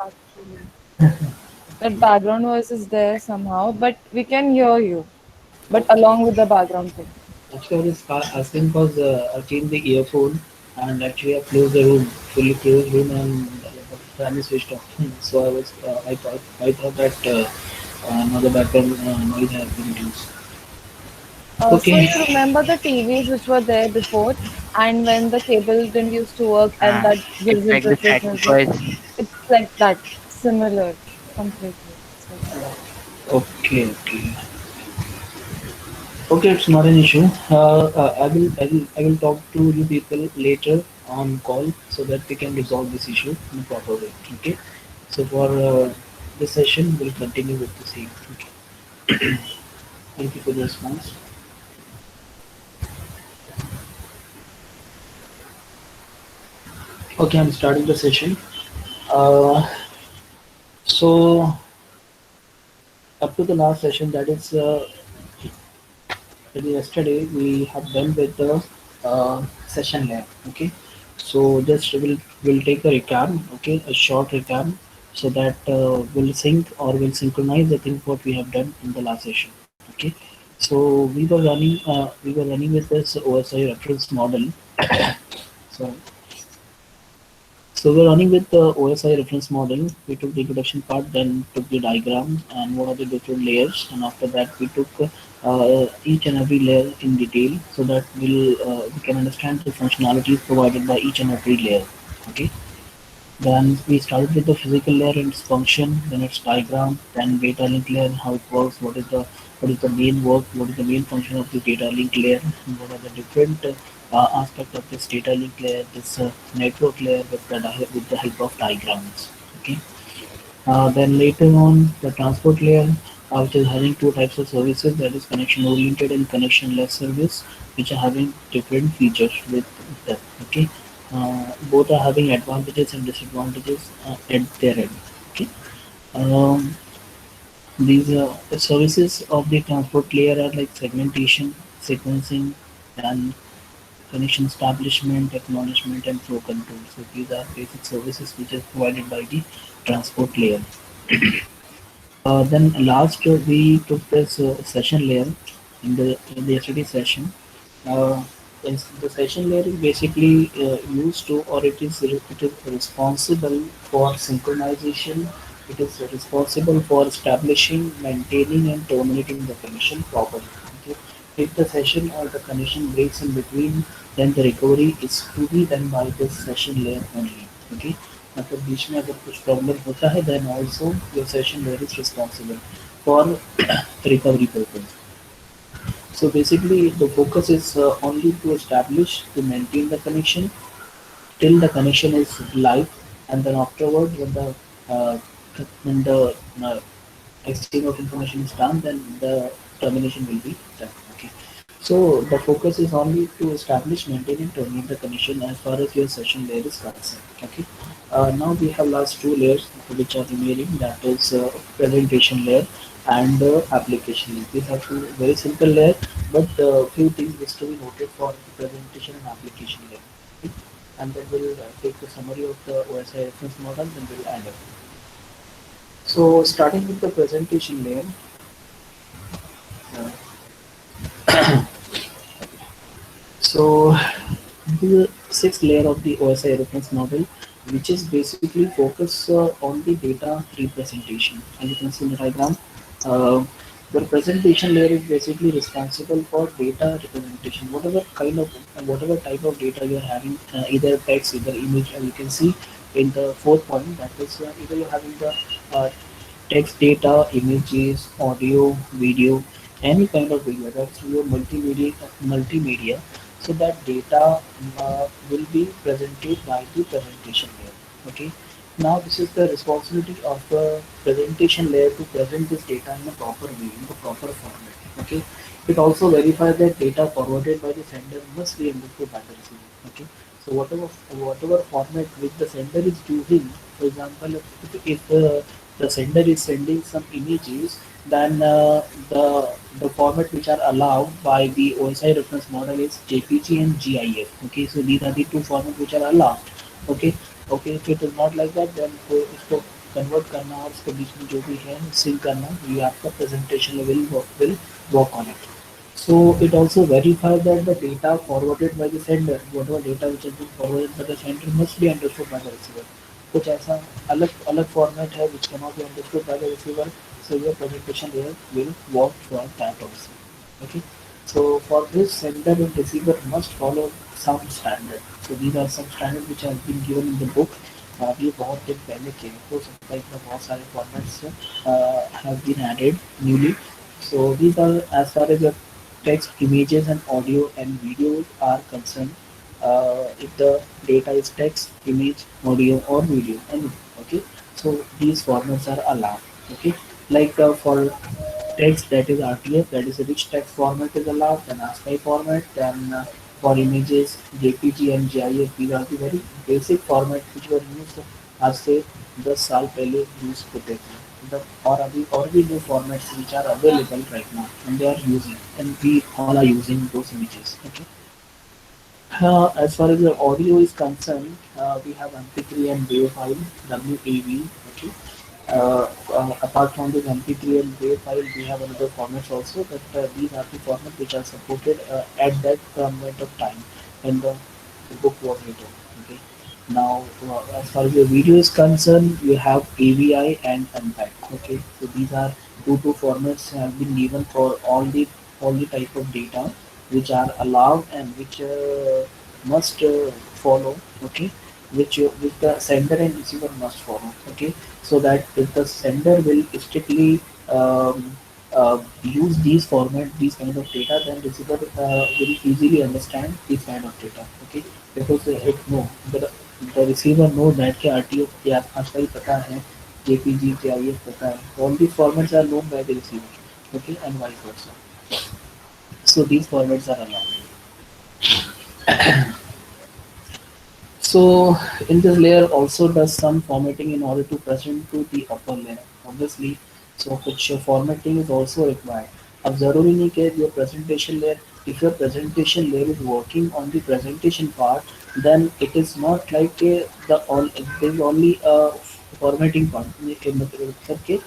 Actually, that background noise is there somehow, but we can hear you. But Okay. along with the background thing. Actually, I was asking because I changed the earphone and actually I closed the room, fully closed room, and the fan is switched off. So I thought that another background noise has been reduced. So Okay. you remember the TVs which were there before, and when the cable didn't used to work, and that It's gives it like the static refreshment. voice. It's like that, similar, completely. It's like that. Okay. Okay. Okay, it's not an issue. I will talk to you people later on call so that we can resolve this issue in a proper way. Okay. So for this session, we'll continue with the same. Okay. Thank you for the response. Okay, I'm starting the session. Uh, so up to the last session, that is yesterday, we have done with the session lab. Okay, so just we'll take a recap. Okay, a short recap so that we'll sync or we'll synchronize the things what we have done in the last session. Okay, so we were running with this OSI reference model. So So we're running with the OSI reference model. We took the introduction part, then took the diagram and what are the different layers, and after that we took each and every layer in detail so that we can understand the functionalities provided by each and every layer. Okay. Then we started with the physical layer and its function, then its diagram, then data link layer, how it works, what is the main work, what is the main function of the data link layer, and what are the different aspects of this data link layer, this network layer with the help of diagrams. Okay. Then later on, the transport layer, which is having two types of services, that is connection oriented and connection-less service, which are having different features with them. Okay, both are having advantages and disadvantages at their end. Okay, um, these the services of the transport layer are like segmentation, sequencing, and connection establishment, acknowledgement, and flow control. So these are basic services which are provided by the transport layer. Then last we took this session layer in the yesterday session. Uh, the session layer is basically used to, or it is responsible for synchronization. It is responsible for establishing, maintaining, and terminating the connection properly. Okay. If the session or the connection breaks in between, then the recovery is to be done by this session layer only. Okay. मतलब बीच में अगर कुछ problem होता है then also your session layer is responsible for recovery purpose. So basically the focus is only to establish to maintain the connection till the connection is live, and then afterward uh, when the exchange of information is done, then the termination will be done. Okay. So the focus is only to establish, maintain, and terminate the connection as far as your session layer is concerned. Okay. Now we have last two layers which are remaining. That is presentation layer and application layer. These are two very simple layer, but few things is to be noted for the presentation and application layer. Okay. And then we'll take the summary of the OSI reference model, then we'll end up. So starting with the presentation layer. uh, So the sixth layer of the OSI reference model, which is basically focus on the data representation. As you can see in the diagram, uh, the presentation layer is basically responsible for data representation. Whatever type of data you are having, either text, either image, as you can see in the fourth point, that is either you're having the uh, text data, images, audio, video, any kind of video, that's your multimedia. So that data will be presented by the presentation layer. Okay. Now this is the responsibility of the presentation layer to present this data in a proper way, in the proper format. Okay. It also verifies that data forwarded by the sender must be understood by the receiver. Okay. So whatever format which the sender is using, for example, if the sender is sending some images, then the format which are allowed by the OSI reference model is JPG and GIF. Okay, so these are the two formats which are allowed. Okay, okay. If it is not like that, then convert करना और उसके बीच में जो भी है sink करना, ये आपका presentation will work on it. So it also verifies that the data forwarded by the sender, whatever data which has been forwarded by the sender must be understood by the receiver. कुछ ऐसा अलग अलग format है which cannot be understood by the receiver, so your presentation layer will work for that also. Okay. So for this, sender and receiver must follow some standard. So these are some standard which have been given in the book. ये बहुत दिन पहले के हो सकता है इसमें बहुत सारे formats have been added newly. So these are as far as the text, images, and audio and videos are concerned. If the data is text, image, audio, or video, and okay, so these formats are allowed. Okay, like for text, that is RTF, that is a rich text format is allowed, then ASCII format, then for images JPG and GIF, these are the very basic format which were used आज से 10 साल पहले use होते थे. The or अभी और भी new formats which are available right now and they are using, and we all are using those images. Okay. As far as the audio is concerned, we have MP3 and WAV file, WAV. Okay. Apart from this MP3 and WAV file, we have another formats also, but these are the formats which are supported at that moment of time when the book was written. Okay. Now, as far as the video is concerned, you have AVI and MPEG. Okay, so these are two formats have been given for all the type of data which are allowed and which must follow. Okay, which the sender and receiver must follow. Okay, so that if the sender will strictly use these format, these kind of data, then receiver will easily understand these kind of data. Okay, because it no the receiver know that कि RTO क्या आजकल पता है, JPG GIF पता है, all these formats are known by the receiver. Okay, and vice versa. So these formats are allowed. So in this layer also does some formatting in order to present to the upper layer. Obviously, so कुछ formatting is also required. अब ज़रूरी नहीं कि your presentation layer, if your presentation layer is working on the presentation part, then it is not like the all there is only a formatting part. ये मतलब कि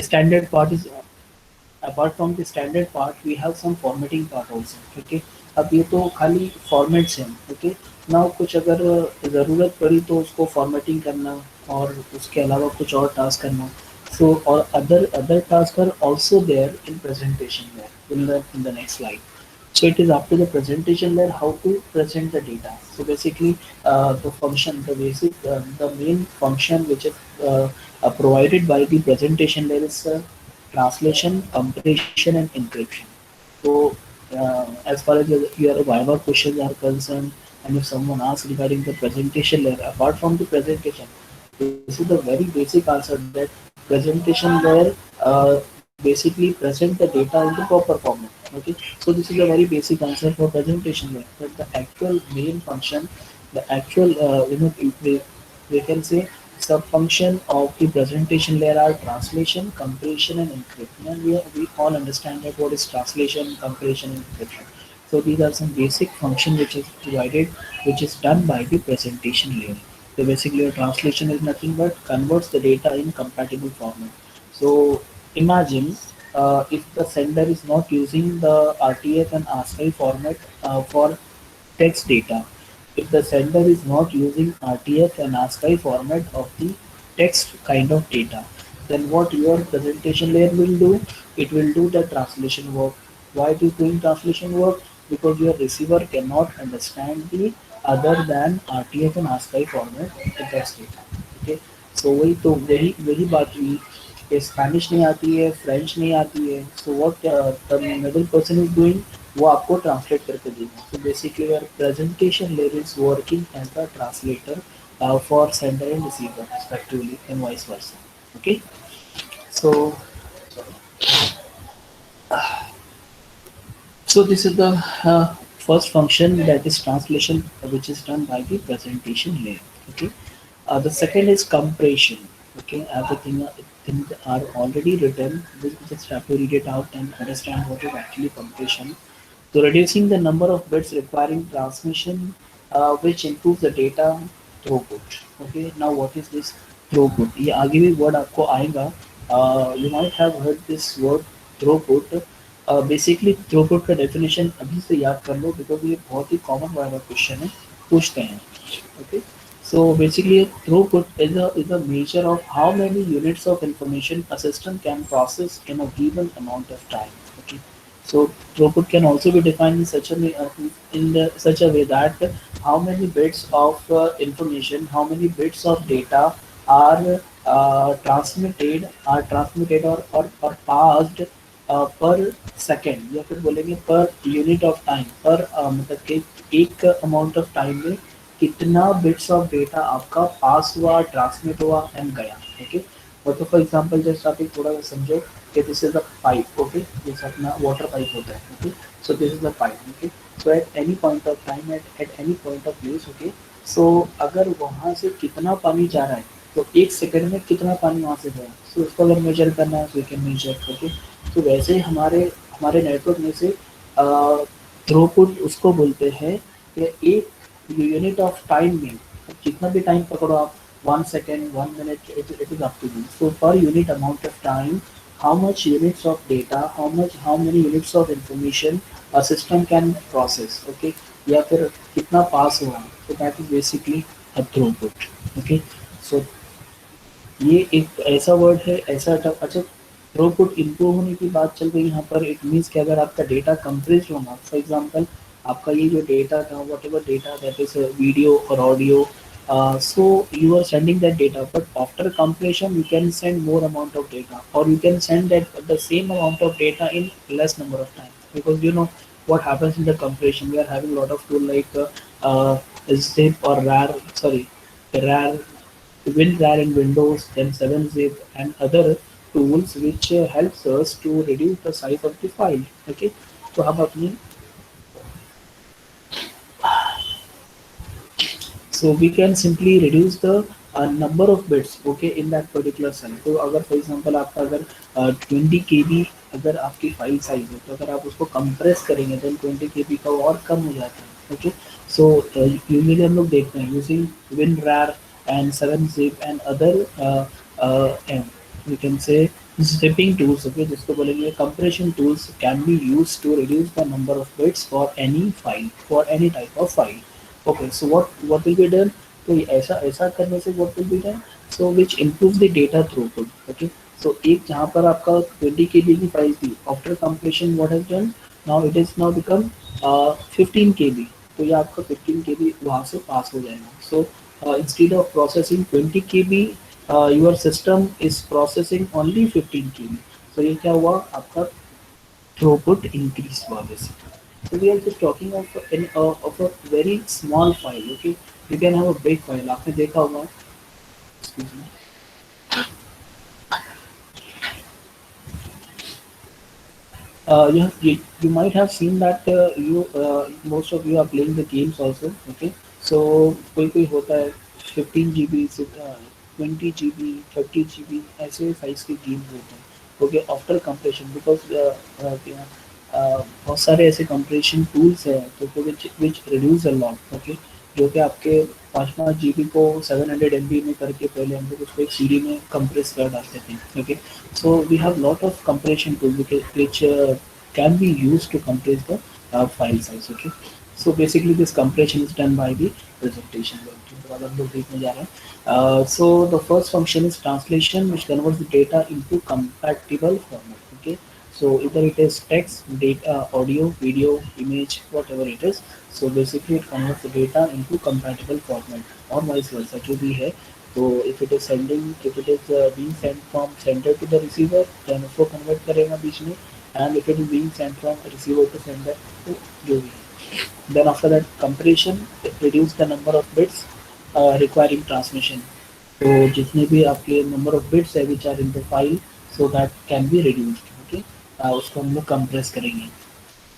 standard part is apart from the standard part we have some formatting part also. Okay, अब ये तो खाली formats हैं. Okay, now कुछ अगर ज़रूरत पड़ी तो उसको फॉर्मेटिंग करना और उसके अलावा कुछ और टास्क करना. सो और other task are also there in presentation layer in the next slide. So it is up to the presentation layer how to present the data. So basically, the function, the basic, the main function which is provided by the presentation layer is translation, compression, and encryption. So as far as your Viva questions are concerned, and if someone asks regarding the presentation layer, apart from the presentation, this is the very basic answer that presentation layer basically present the data in the proper format. Okay, so this is a very basic answer for presentation layer. But the actual main function, the actual we can say sub-function of the presentation layer are translation, compression, and encryption. And we all understand that what is translation, compression, and encryption. So these are some basic function which is provided, which is done by the presentation layer. So basically, a translation is nothing but converts the data in compatible format. So imagine if the sender is not using the RTF and ASCII format for text data. If the sender is not using RTF and ASCII format of the text kind of data, then what your presentation layer will do? It will do the translation work. Why it is doing translation work? Because your receiver cannot understand the other than RTF and ASCII format of the text data. Okay, so वही बात हुई कि Spanish नहीं आती है, French नहीं आती है, so what the middle person is doing, वो आपको ट्रांसलेट करके देगा. So basically your presentation layer is working as a translator for sender and receiver respectively and vice versa. Okay, so so this is the first function, that is translation, which is done by the presentation layer. Okay, the second is compression. Okay, everything things are already written. We just have to read it out and understand what is actually compression. So reducing the number of bits requiring transmission, which improves the data throughput. Okay, now what is this? Throughput, ये आगे भी word आपको आएगा। You might have heard this word throughput. Basically throughput का definition अभी से याद कर लो, बिकॉज ये बहुत ही कॉमन वाला क्वेश्चन है, पूछते हैं। Okay, so basically throughput is a measure of how many units of information a system can process in a given amount of time. Okay, so throughput can also be defined in such a way, such a way that how many bits of information, how many bits of data are transmitted or passed per second, या फिर बोलेंगे per unit of time, पर मतलब कि एक amount of time में कितना bits of data आपका पास हुआ, ट्रांसमिट हुआ एंड गया। ओके, तो फॉर एग्जांपल जस्ट आप एक थोड़ा सा समझो कि this is a pipe. Okay, जैसे अपना वाटर पाइप होता है। Okay, so this is a pipe. Okay, so at any point of time, at any point of place. Okay, so अगर वहाँ से कितना पानी जा रहा है, तो एक सेकंड में कितना पानी वहाँ से गया, सो उसको अगर मेजर करना है तो वी कैन मेजर। ओके, तो वैसे हमारे हमारे नेटवर्क में से थ्रूपुट उसको बोलते हैं कि एक यूनिट ऑफ टाइम में जितना भी टाइम पकड़ो आप, 1 second, 1 minute, it is up to you. So per unit amount of time, how much units of data, how many units of information a system can process। okay, या फिर कितना पास हुआ, so that is basically a throughput। okay, so ये एक ऐसा word है, ऐसा अच्छा, थ्रूपुट इम्प्रूव होने की बात चल रही है यहाँ पर। इट मीन्स कि अगर आपका डेटा कंप्रेस्ड होगा, फॉर एग्जांपल आपका ये जो डेटा था, what ever data that is video और audio, so you are sending that data, but after compression you can send more amount of data, or you can send that the same amount of data in less number of time, because you know what happens in the compression. We are having a lot of tool like zip or rar, sorry, rar, WinRAR in Windows, then 7-zip and other tools which helps us to reduce the size of the file। okay, तो हम अपनी, so we can simply reduce the number of bits, okay, in that particular cell। तो अगर for example आपका अगर 20 KB अगर आपकी file size है, तो अगर आप उसको कंप्रेस करेंगे तो 20 KB का और कम हो जाता है। ओके, सो यूजली हम लोग देखते हैं using WinRAR and 7-zip and other you can say zipping tools। okay, जिसको बोलेंगे compression tools can be used to reduce the number of bits for any file, for any type of file। okay, so what will be done, तो ये ऐसा ऐसा करने से what will be done, so which improves the data throughput। okay, so एक जहाँ पर आपका 20 KB की फाइल थी, after completion what has done, now it is now become 15 KB। तो ये आपका 15 KB वहाँ से पास हो जाएगा। so instead of processing 20 KB, your system is processing only 15 KB। so ये क्या हुआ, आपका throughput increase हुआ basically। So we are just talking of a very small file। okay, you can have a big file, आपने देखा होगा, excuse me, you might have seen that you most of you are playing the games also। okay, so कोई कोई होता है 15 GB से 20 GB, 30 GB ऐसे size के गेम्स होते हैं। ओके, आफ्टर कंप्रेशन, बिकॉज बहुत सारे ऐसे कंप्रेशन टूल्स हैं तो which reduce a lot. Okay, जो कि आपके 5-5 GB को 700 MB में करके पहले हम लोग उसको एक CD में कंप्रेस कर डालते थे। Okay, so we have lot of compression tools which can be used to compress the file size। okay, so basically this compression is done by the presentation। बाद हम लोग देखने जा रहे हैं। so the first function is translation, which converts the data into compatible format। okay, so either it is text, data, audio, video, image, whatever it is, so basically it converts the data into compatible format और vice versa जो भी है। तो if it is sending, if it is being sent from sender to the receiver, then उसको convert करेगा बीच में, and if it is being sent from receiver to sender, तो जो भी है, then after that compression it reduce the number of bits requiring transmission। तो जितने भी आपके number of bits है which are in the file, so that can be reduced। okay, उसको हम लोग compress करेंगे।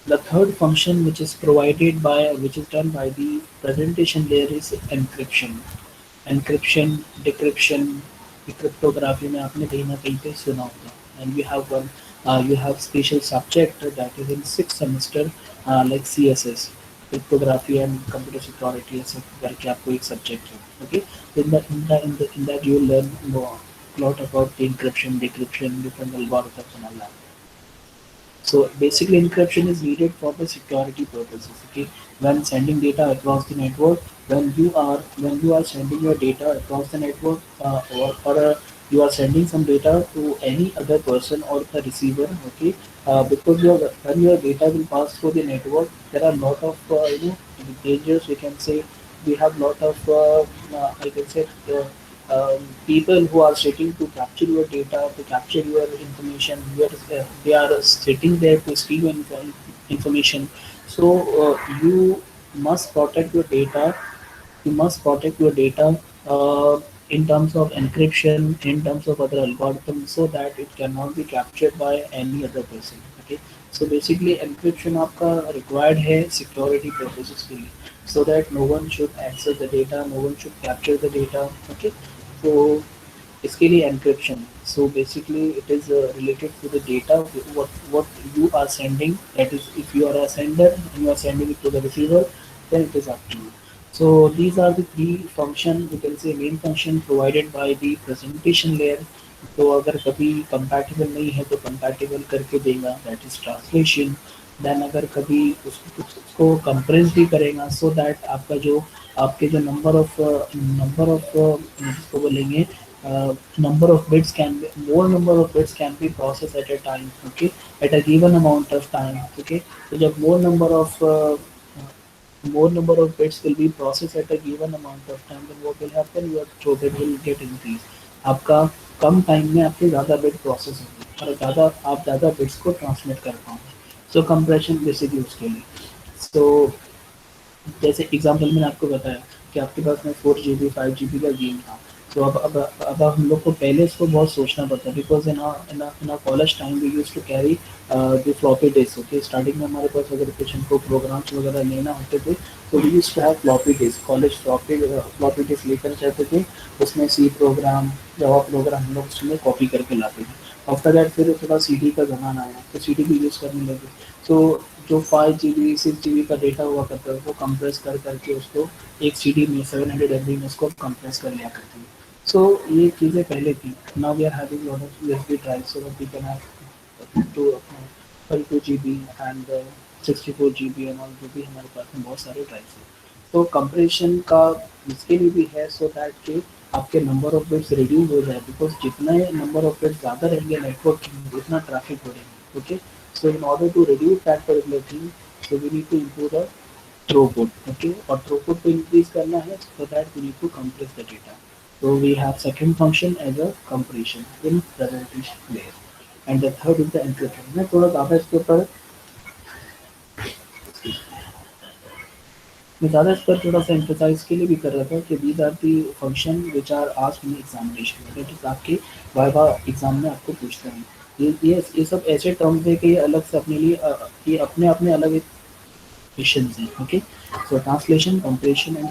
The third function which is provided by, which is done by the presentation layer is encryption। Encryption, decryption, cryptography में आपने कहीं ना कहीं पे सुना होगा। And you have special subject that is in 6th semester like CSS। Cryptography and computer security ऐसे करके आपको एक सब्जेक्ट है, okay. In that you learn lot about the encryption, decryption, different algorithms and all that. So basically encryption is needed for the security purposes. Okay, when sending data across the network, when you are sending your data across the network, or you are sending some data to any other person or the receiver. Okay, because when your data will pass through the network, there are a lot of dangers. We can say we have lot of I can say. People who are sitting to capture your data, to capture your information, they are sitting there to steal your information. So you must protect your data. You must protect your data in terms of encryption, in terms of other algorithms, so that it cannot be captured by any other person. Okay, so basically encryption आपका required है security purposes के लिए, so that no one should access the data, no one should capture the data. Okay, so इसके लिए encryption. So basically it is related to the data what you are sending. That is, if you are a sender and you are sending it to the receiver, then it is up to you. So these are the three function, we can say main function provided by the presentation layer. तो अगर कभी compatible नहीं है तो compatible करके देगा, that is translation. Then अगर कभी उसको कंप्रेस भी करेगा, सो दैट आपका जो आपके जो नंबर ऑफ जिसको बोलेंगे number of bits can be more number of bits can be processed at a time. Okay, at a given amount of time. Okay, so जब more number of bits will be processed at a given amount of time, then what will happen, your throughput will get increased. आपका कम time में आपके ज़्यादा bit process होंगे और ज़्यादा आप ज़्यादा बिट्स को ट्रांसमिट कर पाओगे. सो कंप्रेशन बेसिकली उसके लिए. सो जैसे एग्जांपल मैंने आपको बताया कि आपके पास में 4 GB 5 GB का गेम था. तो अब हम लोग को पहले इसको बहुत सोचना पड़ता है, because in college time we use to carry the floppy disk. Okay, starting में हमारे पास अगर कुछ हमको प्रोग्राम्स वगैरह लेना होते थे तो we use to have floppy disk. College floppy disk लेकर जाते थे, उसमें सी प्रोग्राम, जावा प्रोग्राम हम लोग उसमें कॉपी करके लाते थे. आफ्टर दैट फिर थोड़ा सीडी का ज़माना आया तो सीडी भी यूज़ करने लगे. तो जो 5 GB 6 GB का डेटा हुआ करता है वो कंप्रेस कर करके उसको एक सीडी में 700 MB में उसको कंप्रेस कर लिया करते हैं. सो ये चीज़ें पहले थी. Now we are having lot of USB drive, so that we can have to 32 GB and 64 GB and all, जो भी हमारे पास में बहुत सारे ड्राइव्स हैं. तो कंप्रेशन का इसके लिए भी है, सो दैट कि आपके नंबर ऑफ बिट्स रिड्यूस हो जाए, बिकॉज जितना नंबर ऑफ बिट्स ज़्यादा रहेंगे नेटवर्क में उतना ट्रैफिक बढ़ेगा. Okay, so in order to reduce that particular thing, so we need to improve the throughput. Okay, और throughput को increase करना है, so that we need to compress the data. So we have second function as a compression in presentation layer, and the third is the encryption. मैं थोड़ा ज़्यादा इसके ऊपर मैं ज़्यादा इस पर थोड़ा सा emphasize के लिए भी कर रहा था कि these are the function which are asked in examination. that is आपके वाइवा एग्जाम में आपको पूछते हैं. ये सब ऐसे टर्म्स है कि ये अलग से अपने लिए ये अपने अपने अलग एक missions हैं. Okay, so translation, compression and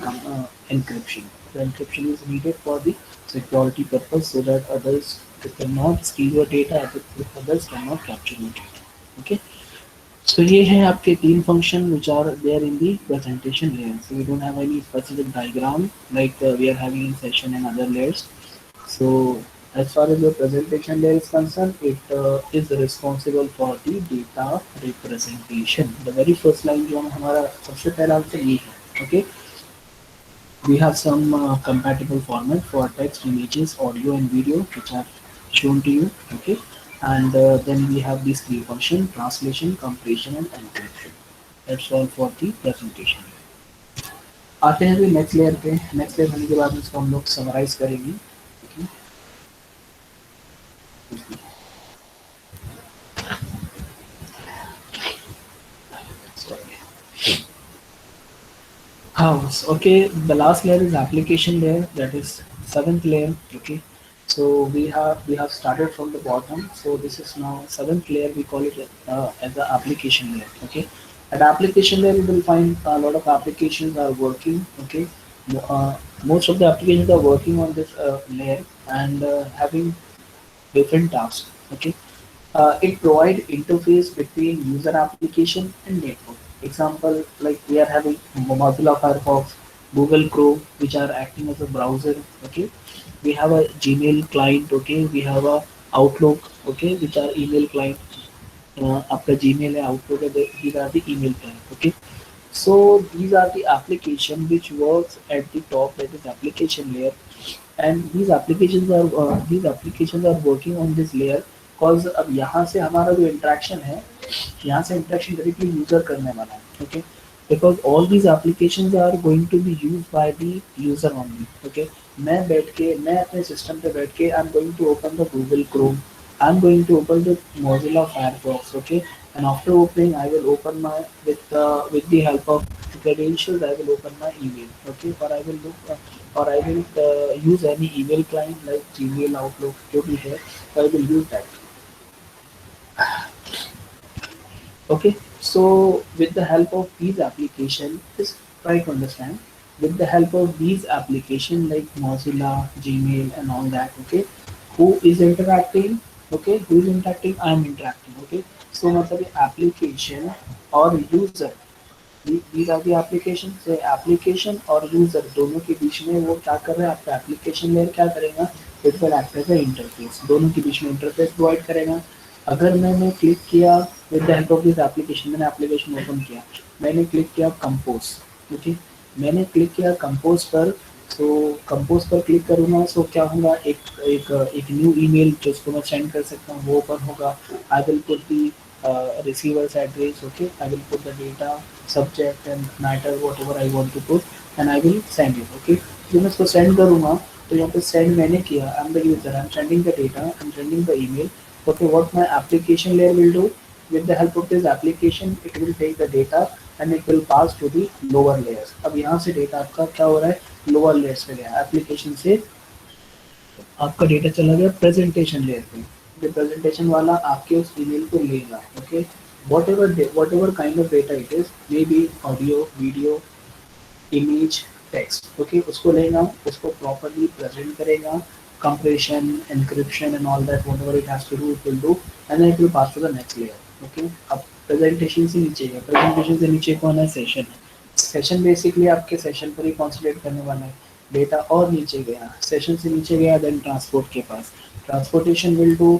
encryption. The encryption is needed for the security purpose, so that others cannot steal your data, others cannot capture your data. Okay, so ये है आपके तीन function which are there in the presentation layer. So we don't have any specific diagram like we are having in session and other layers. So as far as your presentation layer is concerned, it is responsible for the data representation. The very first line जो हमारा सबसे पहला answer ये है. Okay, we have some compatible format for text, images, audio and video which are shown to you. Okay, and then we have these three function: translation, compression and encryption. That's all for the presentation. आते हैं अभी next layer पे. Next layer होने के बाद इसको हम लोग समराइज करेंगे. Okay. House. Okay, the last layer is application layer, that is seventh layer. Okay, so we have started from the bottom. So this is now seventh layer. We call it as the application layer. Okay, at application layer you will find a lot of applications are working. Okay, most of the applications are working on this layer and having different tasks. Okay, it provide interface between user application and network. Example, like we are having Mozilla Firefox, Google Chrome, which are acting as a browser. Okay, we have a Gmail client. Okay, we have a Outlook. Okay, which are email client. आपका Gmail है, Outlook है, these are the email client. Okay, so these are the application which works at the top, that is application layer, and these applications are working on this layer, cause अब यहाँ से हमारा जो interaction है, यहाँ से interaction directly user करने वाला है. Okay, because all these applications are going to be used by the user only. Okay, मैं अपने सिस्टम पे बैठ के I am going to open the Google Chrome, I'm going to open the Mozilla Firefox, okay, and after opening, I will open my with the help of credentials. I will open my email, okay, or I will look or I will use any email client like Gmail, Outlook, जो भी है, I will use that. Okay, so with the help of these applications, just try to understand. With the help of these applications like Mozilla, Gmail, and all that, okay, who is interacting? Okay, who is interacting? I am interacting. Okay, so मतलब application or user, these are the application से application और user दोनों के बीच में वो क्या कर रहा है, आपका application layer क्या करेगा, it will act as a interface, दोनों के बीच में interface provide करेगा. अगर मैंने क्लिक किया with the help of this application, मैंने एप्लीकेशन ओपन किया, मैंने क्लिक किया कंपोज. ओके, मैंने क्लिक किया कंपोज पर, तो कंपोज पर क्लिक करूँगा, सो क्या होगा, एक न्यू ईमेल जिसको मैं सेंड कर सकता हूँ वो ओपन होगा. I will put the receiver's address. Okay, I will put the data, subject and matter, whatever I want to put, and I will send it. Okay, जो मैं इसको सेंड करूँगा, तो यहाँ पे सेंड मैंने किया, I am the user, I am sending the data, I am sending the email. Okay, what my application layer will do, with the help of this application, it will take the data and it will pass to the lower layers. अब यहाँ से data आपका क्या हो रहा है, lower layers पे गया, एप्लीकेशन से आपका डेटा चला गया प्रेजेंटेशन लेयर पे. जो प्रेजेंटेशन वाला आपके उस ईमेल को लेगा. Okay, what ever kind of data it is, may be audio, video, image, text. Okay, उसको लेगा, उसको प्रॉपरली प्रेजेंट करेगा, compression, encryption and all that, whatever it has to do, it will do, and then it will pass to the next layer. Okay, अब presentation से नीचे है, presentation से नीचे कौन है, सेशन है. सेशन बेसिकली आपके सेशन पर ही कॉन्सेंट्रेट करने वाला है. डेटा और नीचे गया, सेशन से नीचे गया, देन ट्रांसपोर्ट के पास, transportation will do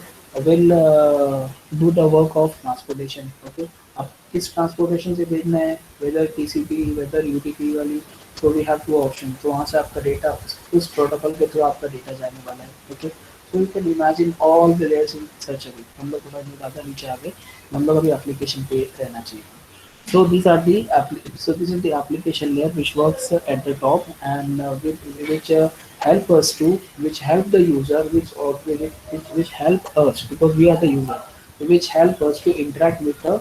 the work of transportation. Okay, अब किस ट्रांसपोर्टेशन से भेजना है, वेदर टीसीपी, वेदर यूटीपी वाली, तो वी हैव टू ऑप्शन. तो वहाँ से आपका डेटा उस प्रोटोकॉल के थ्रू आपका डेटा जाने वाला है. Okay, so you can imagine all the layers in such a way. हम लोग थोड़ा ज़्यादा नीचे आ गए, हम लोग अभी एप्लीकेशन पे रहना चाहिए. So these are the so this is the application layer which works at the top, and which help us to, which help the user, which help us, because we are the user, which help us to interact with the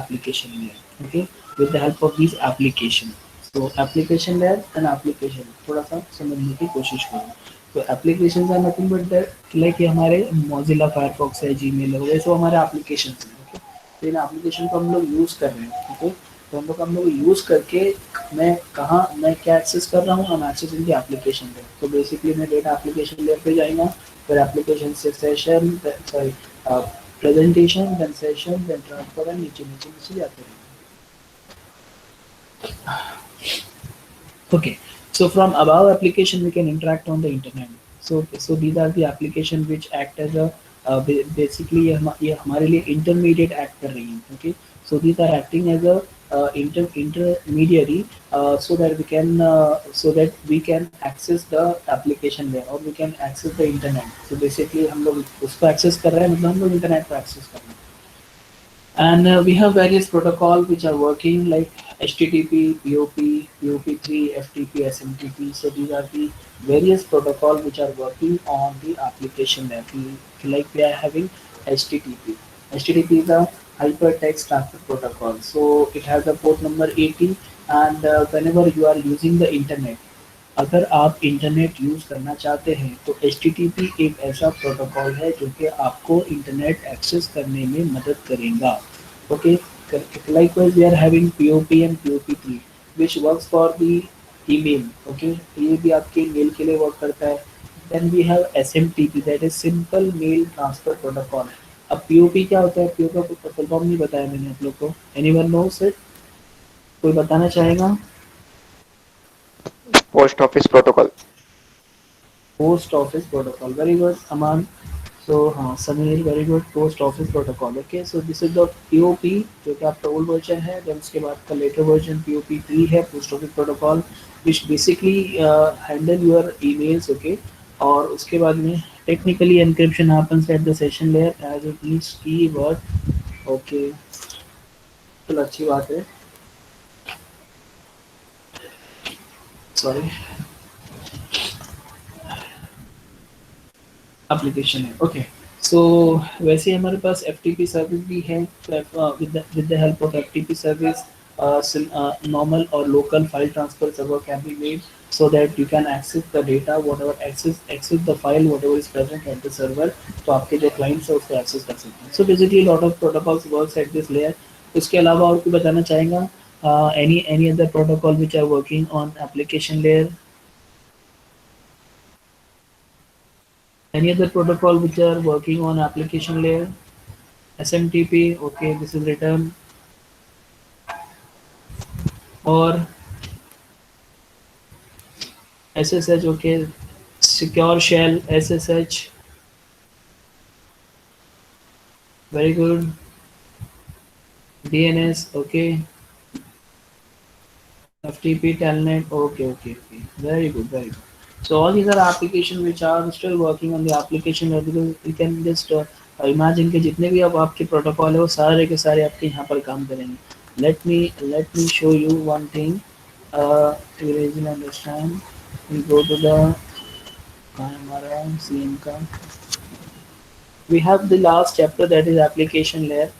application layer. Okay, with the help of these application. So application layer and application थोड़ा सा समझने की कोशिश करो. तो applications are nothing but that, like ये हमारे Mozilla Firefox है, Gmail है, वैसे हमारे applications हैं. Okay, तो इन एप्लीकेशन को हम लोग यूज़ कर रहे हैं. ओके, तो हम लोग यूज़ करके मैं कहाँ, मैं क्या एक्सेस कर रहा हूँ, हम एक्सेस इनकी एप्लीकेशन पे. तो बेसिकली मैं डेटा एप्लीकेशन लेयर पे जाएगा, फिर एप्लीकेशन से session, sorry presentation, then session, then transfer, नीचे नीचे नीचे जाते रहेंगे. Okay, so from above application we can interact on the internet. So these are the application which act as a basically ये हमारे लिए intermediate act कर रही हैं. Okay, so these are acting as a intermediary, so that we can access the application there, or we can access the internet. So basically हम लोग उसको access कर रहे हैं, मतलब हम लोग internet को access कर रहे हैं. And we have various protocol which are working like HTTP, POP, POP3, FTP, SMTP. So these are the various protocol which are working on the application layer. Like we are having HTTP. HTTP is a hypertext transfer protocol. So it has a port number 80, and whenever you are using the internet, अगर आप internet use करना चाहते हैं, तो HTTP एक ऐसा protocol है जो कि आपको इंटरनेट एक्सेस करने में मदद करेगा. Okay, likewise we are having POP and POP3 which works for the email. Okay, ये भी आपके ईमेल के लिए वर्क करता है. Then we have SMTP, that is simple mail transfer protocol. अब POP क्या होता है, POP का फुल फॉर्म नहीं बताया मैंने आप लोग को, एनीवन नोस इट. कोई बताना चाहेगा? Post office protocol. Post office protocol, very good Aman. So हाँ Sameer, very good, post office protocol. Okay, so this is the POP जो कि आपका ओल्ड वर्जन है, देन उसके बाद का लेटर वर्जन पीओपी 3 है, post office protocol, which basically handle your emails. Okay, और उसके बाद में technically encryption happens at the session layer as it needs keyword. Okay, चलो अच्छी बात है, सॉरी, एप्लीकेशन है। ओके, सो वैसे हमारे पास एफ सर्विस भी है, with the help of F service normal or local file transfer server can be made so that you can access the data, whatever access the file whatever is present at the server, तो आपके जो clients है उसको access कर सकते हैं। So basically lot of protocols works at this layer। उसके अलावा और कुछ बताना चाहेंगा? Any other protocol which are working on application layer? Any other protocol which are working on application layer? SMTP, okay, this is written. Or SSH, okay, secure shell, SSH, very good. DNS, okay. FTP, Telnet, okay, very good, very good. So all these are applications which are still working on the application layer, because you can just imagine कि जितने भी अब आपके protocol है वो सारे के सारे आपके यहाँ पर काम करेंगे। Let me show you one thing. To easily understand, we go to the कहाँ है हमारा CM का, we have the last chapter, that is application layer।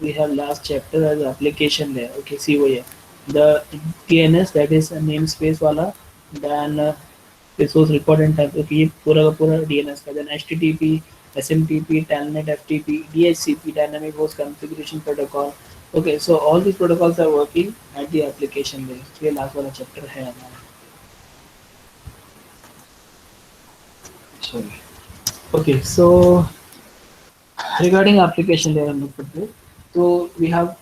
we have last chapter as application layer। okay, see over here, the DNS, that is a namespace वाला, then resource record and type, okay, ये पूरा का पूरा DNS का, then HTTP, SMTP, Telnet, FTP, DHCP, dynamic host configuration protocol। okay, so all these protocols are working at the application layer। ये last वाला chapter है हमारा, sorry। okay, so regarding application layer हम लोग पढ़ते हैं। So we have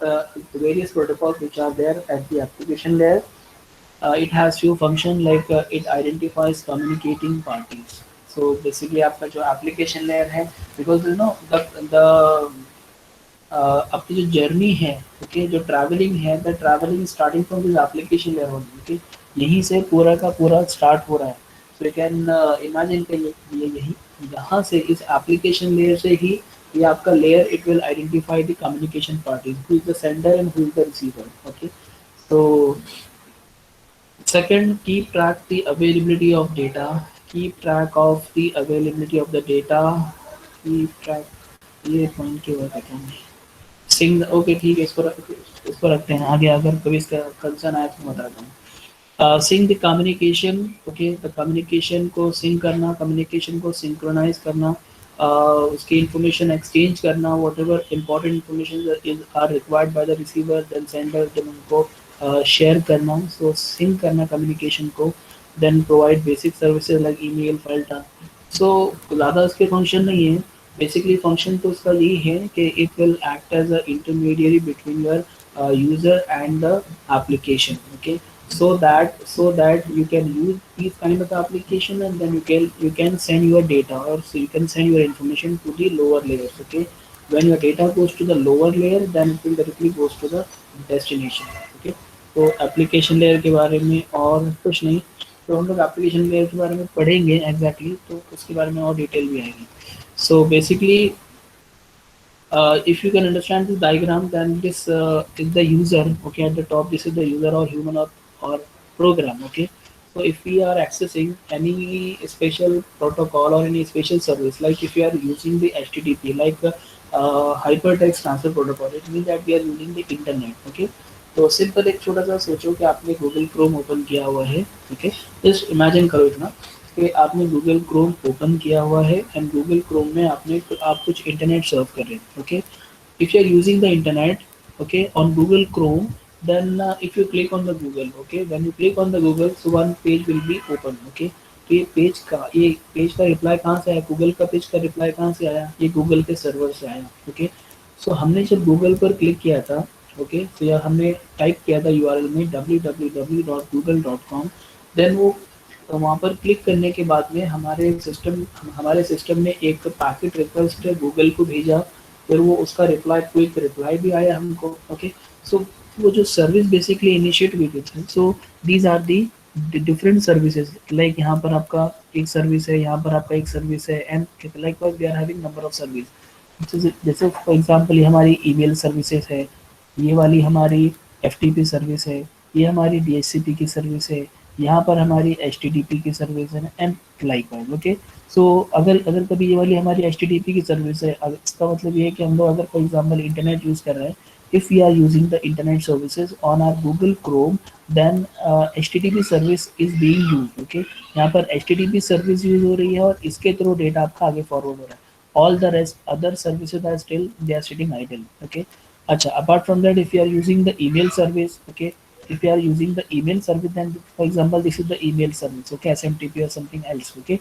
various protocols which are there at the application layer। it has few function like it identifies communicating parties। so basically आपका जो application layer है, because you know the आपकी जो journey है, ओके, जो travelling है, the travelling starting from this application layer होगी, okay, यहीं से पूरा का पूरा स्टार्ट हो रहा है। सो यू कैन इमेजिन कि ये यही यहाँ से इस एप्लीकेशन लेयर से ही ये आपका layer, it will identify the communication parties, who is the sender and who is the receiver. Okay, so second, keep track the availability of data, keep track of the availability of the data, keep track, ये point की बात है। सिंग, okay ठीक है, इसको रखते हैं आगे, अगर कभी इसका कंसर्न आया तो मैं बताता हूँ। Sync the communication, okay, the communication को सिंग करना, कम्युनिकेशन को सिंक्रोनाइज करना, उसकी इंफॉर्मेशन एक्सचेंज करना, whatever important information are required by the receiver then sender, then उनको शेयर करना, सो सिंक करना कम्युनिकेशन को, then provide basic services like email, file transfer. So ज़्यादा उसके फंक्शन नहीं है, बेसिकली फंक्शन तो उसका यही है कि it will act as a intermediary between your user and the application. Okay, so that you can use these kind of application, and then you can send your data, or so you can send your information to the lower layers। okay, when your data goes to the lower layer, then it will directly goes to the destination। okay, तो application layer के बारे में और कुछ नहीं, तो हम लोग एप्लीकेशन लेयर के बारे में पढ़ेंगे एग्जैक्टली, तो उसके बारे में और डिटेल भी आएगी। So basically, if you can understand this diagram, then this is the user. Okay, at the top, this is the user or human or program. Okay, so if we are accessing any special protocol or any special service, like if you are using the HTTP, like hypertext transfer protocol, it means that we are using the internet। Okay, तो simple एक छोटा सा सोचो कि आपने Google Chrome open किया हुआ है। ओके, जस्ट इमेजिन करो इतना कि आपने गूगल क्रोम ओपन किया हुआ है, एंड गूगल क्रोम में आप कुछ इंटरनेट सर्व कर रहे हैं। Okay, if you are using the internet, okay, on Google Chrome, then if you click on the Google, okay, when you click on the Google, so one page will be open। okay, तो ये page का reply कहाँ से आया, Google का page का reply कहाँ से आया, ये गूगल के सर्वर से आया। ओके, सो हमने जब गूगल पर क्लिक किया था, ओके, तो यार हमने टाइप किया था यूआरएल में www.google.com। देन वो वहाँ पर क्लिक करने के बाद में हमारे सिस्टम ने एक पैकेट रिक्वेस्ट गूगल को भेजा। फिर वो उसका रिप्लाई, क्विक रिप्लाई भी आया हमको। ओके, सो वो जो सर्विस बेसिकली इनिशिएट हुई थी, so these are the different services. Like यहाँ पर आपका एक सर्विस है, यहाँ पर आपका एक सर्विस है, and like we are having number of service. जैसे फॉर एग्जांपल ये हमारी ईमेल सर्विसेज है, ये वाली हमारी एफटीपी सर्विस है, ये हमारी डीएचसीपी की सर्विस है, यहाँ पर हमारी एचटीटीपी की सर्विस है and like wise. Okay, so अगर अगर कभी ये वाली हमारी एचटीटीपी की सर्विस है, इसका मतलब ये है कि हम लोग अगर फॉर एग्जांपल इंटरनेट यूज़ कर रहे हैं, if we are using the internet services on our Google Chrome, then HTTP service is being used। okay, यहाँ पर HTTP सर्विस यूज हो रही है और इसके थ्रू डेटा आपका आगे फॉरवर्ड हो रहा है। all the rest other services are still they are sitting idle। okay, अच्छा, apart from that, if you are using the email service, okay, if you are using the email service, then for example this is the email service, okay, SMTP or something else। okay,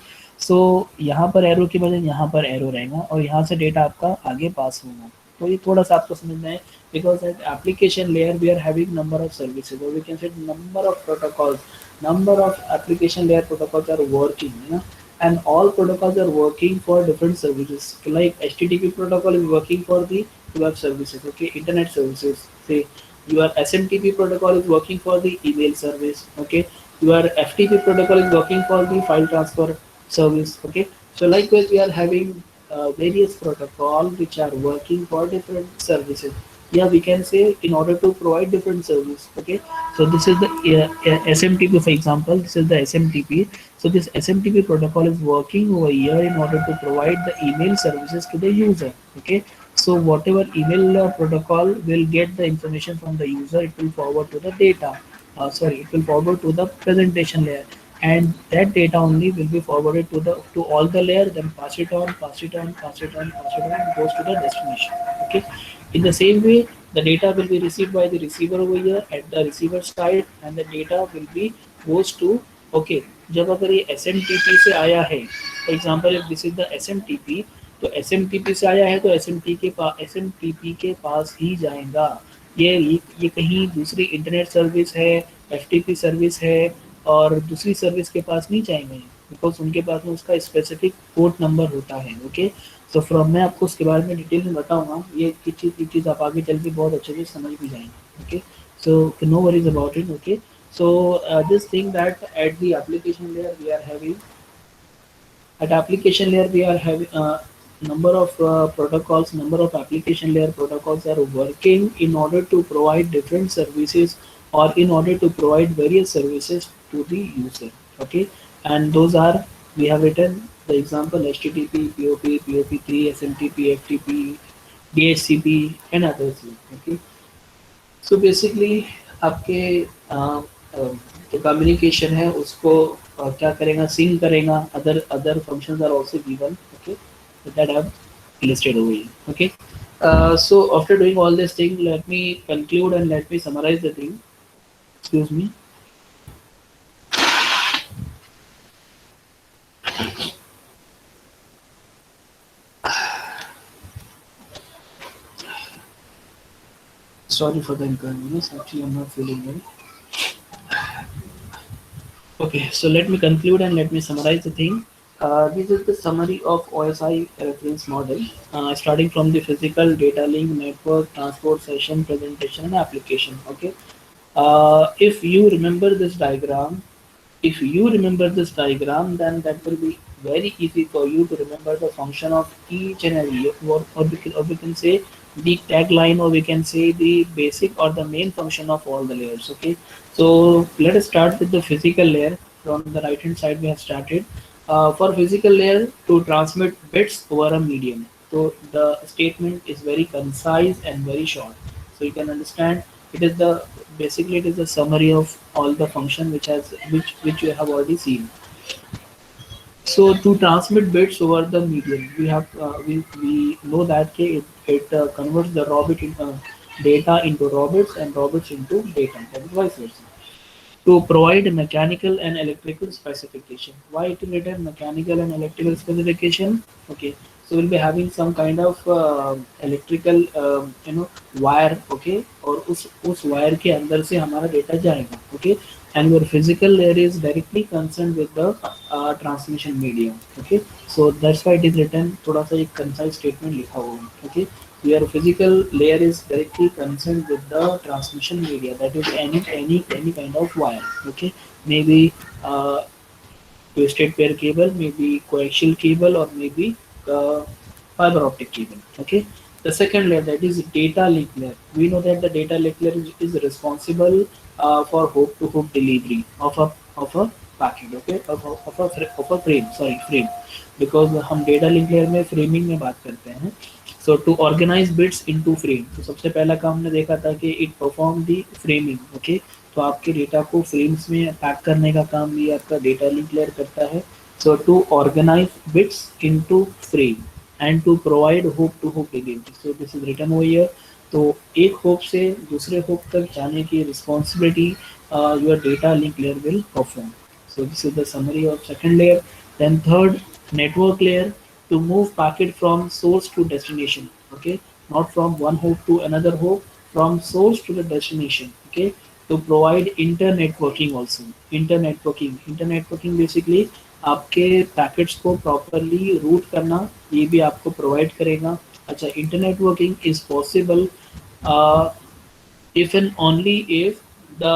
so यहाँ पर arrow की बजाय यहाँ पर arrow रहेगा और यहाँ से डेटा आपका आगे पास होगा। तो ये थोड़ा सा आपको समझना है, because at application layer we are having number of services, or we can say number of protocols, number of application layer protocols are working, you know, and all protocols are working for different services. Like HTTP protocol is working for the web services, okay, internet services. Say your SMTP protocol is working for the email service, okay. Your FTP protocol is working for the file transfer service, okay. So likewise, we are having various protocols which are working for different services. Yeah, we can say in order to provide different service. Okay, so this is the SMTP, for example, this is the SMTP. So this SMTP protocol is working over here in order to provide the email services to the user. Okay, so whatever email protocol will get the information from the user, it will forward to the data. It will forward to the presentation layer, and that data only will be forwarded to all the layer, then pass it on, pass it on, pass it on, pass it on, and goes to the destination. Okay, in the same way, the data will be received by the receiver over here at the receiver side, and the data will be goes to, okay, जब अगर ये SMTP से आया है, for example if this is the SMTP, तो SMTP से आया है तो SMTP के पास ही जाएगा। ये कहीं दूसरी इंटरनेट सर्विस है, FTP सर्विस है और दूसरी सर्विस के पास नहीं जाएंगे, बिकॉज उनके पास में उसका स्पेसिफिक पोर्ट नंबर होता है। ओके, सो फ्रॉम मैं आपको उसके बारे में डिटेल में बताऊंगा, ये चीज़ आप आगे चल के बहुत अच्छे से समझ भी जाएंगे। Okay, so no worries about it. Okay, so this thing that at the application layer we are having, at application layer we are having number of protocols, number of application layer protocols are working in order to provide different services, or in order to provide various services to the user। okay, and those are, we have written the example HTTP, POP, POP3, SMTP, FTP, DHCP and others। okay, so basically आपके जो communication है उसको क्या करेगा, sync करेगा, other functions are also given. Okay, that I have listed over here। okay, so after doing all this thing, let me conclude and let me summarize the thing। excuse me। Sorry for the inconvenience, actually I'm not feeling well। Okay, so let me conclude and let me summarize the thing। This is the summary of OSI reference model, starting from the physical data link, network, transport, session, presentation, and application. Okay, if you remember this diagram, then that will be very easy for you to remember the function of each and every, or we can say the tagline, or we can say the basic or the main function of all the layers। okay, so let us start with the physical layer. From the right hand side we have started, for physical layer to transmit bits over a medium. So the statement is very concise and very short, so you can understand it is the, basically it is a summary of all the function which you have already seen। so to transmit bits over the medium, we know that it converts the raw bit in, data into raw bits and raw bits into data, and vice versa, to provide mechanical and electrical specification. Why it is written mechanical and electrical specification? Okay, So we'll be having some kind of electrical wire, okay, और उस wire के अंदर से हमारा data जाएगा, okay, and your physical layer is directly concerned with the transmission medium, okay. So that's why it is written, थोड़ा सा एक concise statement लिखा हुआ है, okay. Your physical layer is directly concerned with the transmission media, that is any kind of wire, okay, maybe uh, twisted pair cable, maybe coaxial cable, or maybe fiber optic cable. Okay. The second layer, that is data link layer. We know that the data link layer is responsible for hook to hook delivery of a packet. Okay, of a frame. Sorry, frame. Because हम data link layer में framing में बात करते हैं. So to organize bits into frame, तो सबसे पहला काम हमने देखा था कि it perform the framing, okay. तो आपके डेटा को फ्रेम्स में पैक करने का काम भी आपका डेटा लिंक लेयर करता है. So to organize bits into frame and to provide hop to hop delivery. So this is written over here. तो एक होप से दूसरे होप तक जाने की responsibility your data link layer will perform. So this is the summary of second layer. Then third, network layer, to move packet from source to destination. Okay, not from one hope to another hope, from source to the destination. Okay, to provide internetworking also. Internetworking basically आपके packets को properly root करना, ये भी आपको provide करेगा. अच्छा, internetworking is possible if and only if the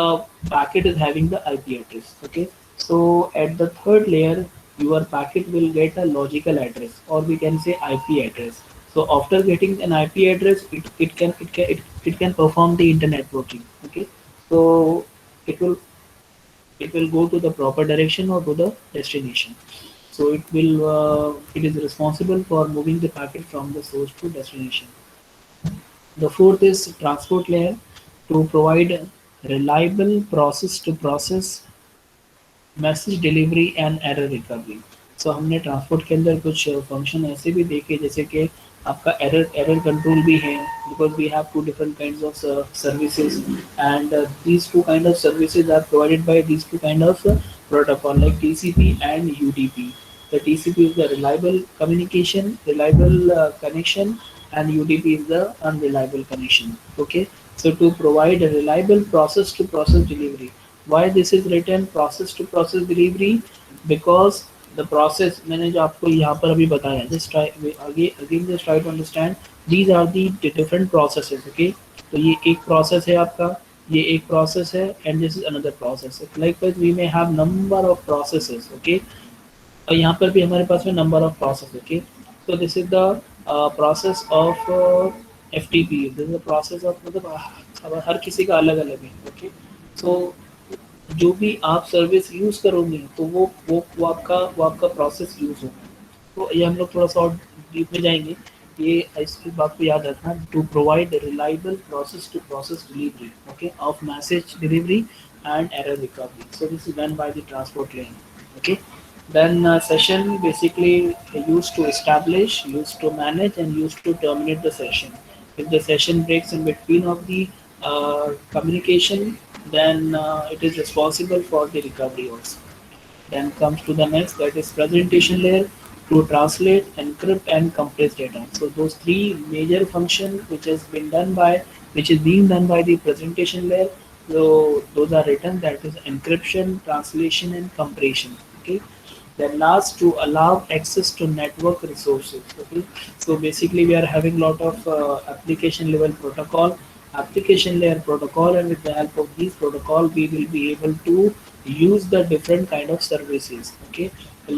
packet is having the IP address. Okay, so at the third layer, your packet will get a logical address, or we can say IP address. So after getting an IP address, it can perform the internet working. Okay, so it will it will go to the proper direction or to the destination. So it is responsible for moving the packet from the source to destination. The fourth is transport layer, to provide reliable process to process message delivery and error recovery. So हमने transport के अंदर कुछ function ऐसे भी देखे, जैसे कि आपका एरर कंट्रोल भी है, because we have two different kinds of services, and these two kind of services are provided by these two kind of protocol like TCP and UDP. The TCP is the reliable communication, reliable connection, and UDP is the unreliable connection. Okay, so to provide a reliable process to process delivery. Why this is written process to process delivery? Because the process मैंने जो आपको यहाँ पर अभी बताया, just try again just try to understand these are the different processes. Okay, तो ये एक process है आपका, ये एक process है, and this is another process. Likewise we may have number of processes. Okay, और यहाँ पर भी हमारे पास में number of process. Okay, so this is the process of FTP. This is the process of, मतलब अब हर किसी का अलग अलग है. ओके, सो जो भी आप सर्विस यूज़ करोगे तो वो आपका प्रोसेस यूज़ होगा. तो ये हम लोग थोड़ा सा और डीप में जाएंगे. ये इस बात को याद रखना, to provide reliable process to process delivery, okay, of message delivery and error recovery. So this is done by the transport layer. Okay, then session basically used to establish, used to manage, and used to terminate the session. If the session breaks in between of the communication, then it is responsible for the recovery also. Then comes to the next, that is presentation layer, to translate, encrypt, and compress data. So those three major functions which is being done by the presentation layer. So those are written, that is encryption, translation, and compression. Okay. Then last, to allow access to network resources. Okay. So basically we are having lot of application level protocol, application layer protocol, and with the help of these protocol we will be able to use the different kind of services. Okay,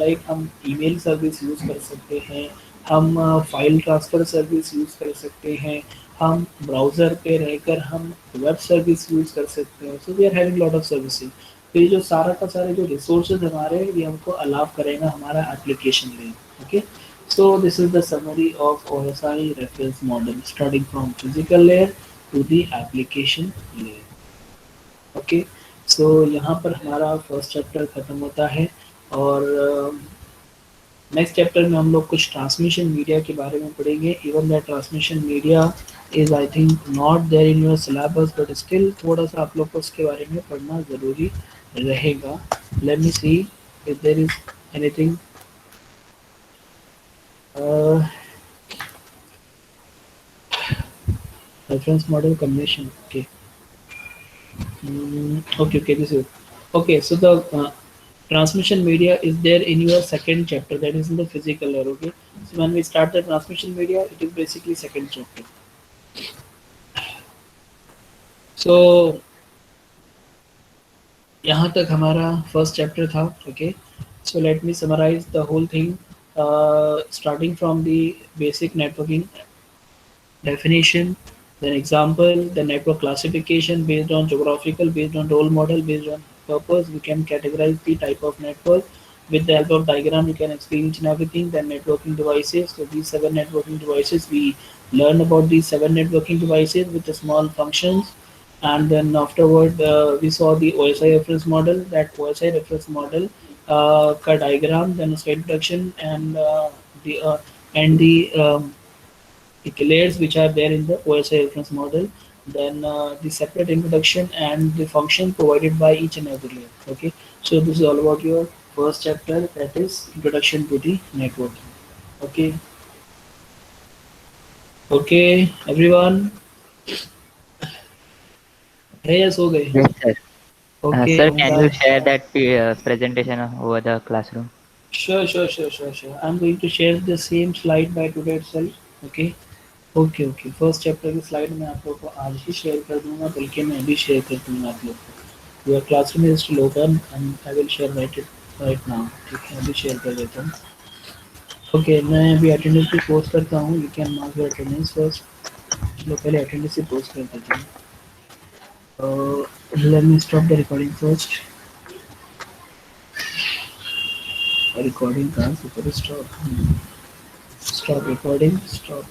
like हम email service use कर सकते हैं, हम file transfer service use कर सकते हैं, हम browser पे रहकर हम वेब सर्विस यूज़ कर सकते हैं. So we are having lot of services. तो ये जो सारा का सारे जो रिसोर्सेज हमारे, ये हमको अलाउ करेगा हमारा application layer. Okay, so this is the summary of OSI reference model, starting from physical layer to the application layer. Okay, so यहाँ पर हमारा फर्स्ट चैप्टर ख़त्म होता है, और नेक्स्ट चैप्टर में हम लोग कुछ ट्रांसमिशन मीडिया के बारे में पढ़ेंगे. Even that transmission media is I think not there in your syllabus, but still थोड़ा सा आप लोग को उसके बारे में पढ़ना ज़रूरी रहेगा. Let me see if there is anything. reference model combination. Okay. Okay, okay, this is okay. So the transmission media is there in your second chapter, that is in the physical layer. Okay, so when we start the transmission media, it is basically second chapter. So यहाँ तक हमारा first chapter था. Okay, so let me summarize the whole thing, starting from the basic networking definition, then example, the network classification based on geographical, based on role model, based on purpose. We can categorize the type of network. With the help of diagram, you can explain each and everything. Then networking devices. So these 7 networking devices, we learn about these 7 networking devices with the small functions. And then afterward, we saw the OSI reference model. That OSI reference model, ka diagram, then state reduction, the and the layers which are there in the OSI reference model, then the separate introduction and the function provided by each and every layer. Okay, so this is all about your first chapter, that is introduction to the networking. Okay, okay, everyone. Hey, yes, हो गए? Yes, sir. Okay, Sir, oh my can you God. share that presentation over the classroom? Sure, sure, sure, sure, sure. I'm going to share the same slide by today itself. Okay. Okay okay, first chapter की slide मैं आप लोग को आज ही share कर दूंगा, बल्कि मैं अभी शेयर कर दूंगा आप लोग को. Your classroom is still open and I will share right now. ठीक है, अभी शेयर कर देता हूँ. ओके, मैं अभी अटेंडेंस भी पोस्ट करता हूँ. You can mark your attendance first. चलो पहले अटेंडेंस ही पोस्ट कर देता हूँ. Let me stop the recording first. Recording कहाँ से करें? स्टॉप. Stop recording. स्टॉप.